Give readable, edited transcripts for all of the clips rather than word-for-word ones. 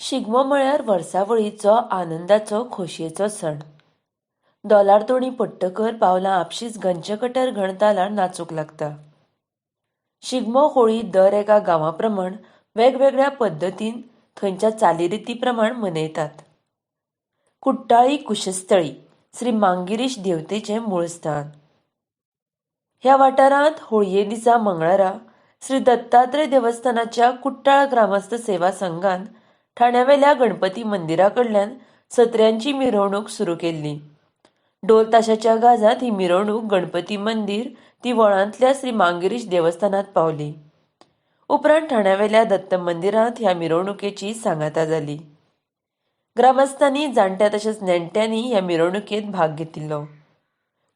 शिगमो म्हळ्यार वर्सावळीचो आनंदाचो खोशयेचो सण. दोलार तोणी पट्टकर पावलां आपशींच गंजकटर घणतालार नाचूंक लागता. शिगमो होळी दर एका गांवाप्रमाण वेगवेगळ्या पद्दतीन थंयच्या चालीरिती प्रमाण मनयतात. कुट्टाळी कुशस्थळी श्री मांगिरीश देवतेचें मूळ स्थान. ह्या वाठारांत होळये दिसा मंगळारा श्री दत्तात्रय देवस्थानाच्या कुट्टाळ ग्रामस्थ सेवा संघान ठाण्यावेल्या गणपती मंदिरा कडल्यान सत्र्यांची मिरवणूक सुरू केल्ली. ढोल ताशाच्या गाजात ही मिरवणूक गणपती मंदिर ती वळांतल्या श्री मांगिरीश देवस्थानात पावली. उपरांत ठाण्यावेल्या दत्त मंदिरांत ह्या मिरवणुकेची सांगाता जाली. ग्रामस्थांनी जाणट्या तशेंच नेणट्यांनी ह्या मिरवणुकेत भाग घेतिल्लो.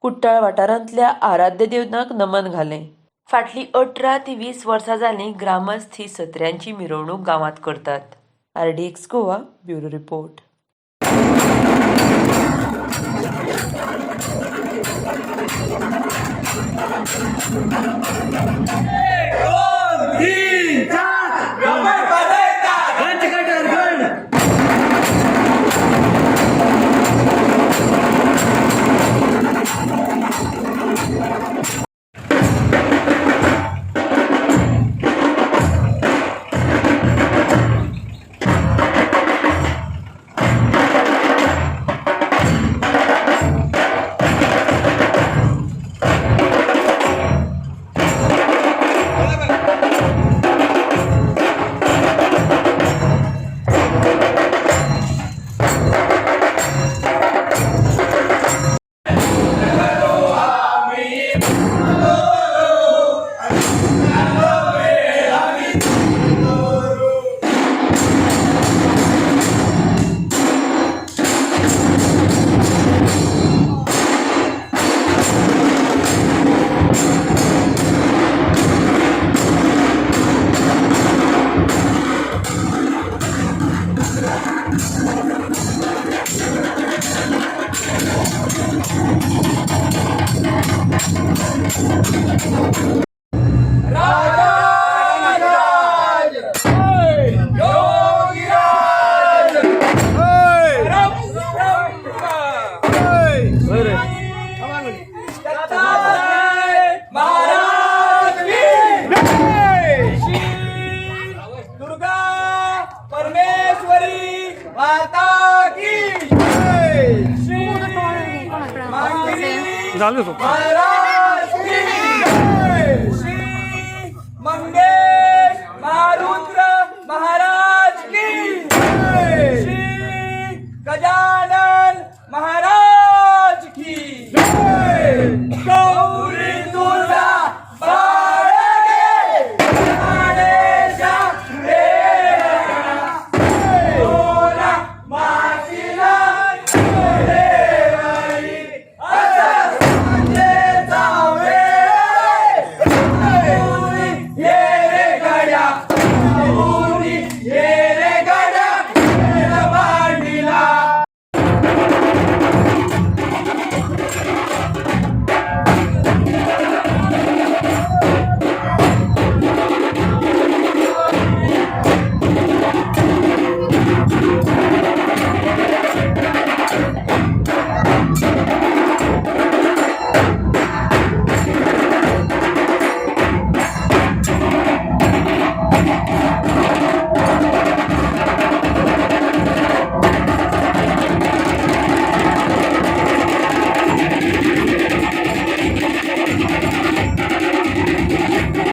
कुट्टाळ वाठारांतल्या आराध्य देवतांक नमन घालें. फाटलीं 18 ते 20 वर्सां जालीं ग्रामस्थ ही सत्र्यांची मिरवणूक गांवांत करतात. RDX Goa bureau report. झालं तो महाराज की जय. श्री मंगेश मारुती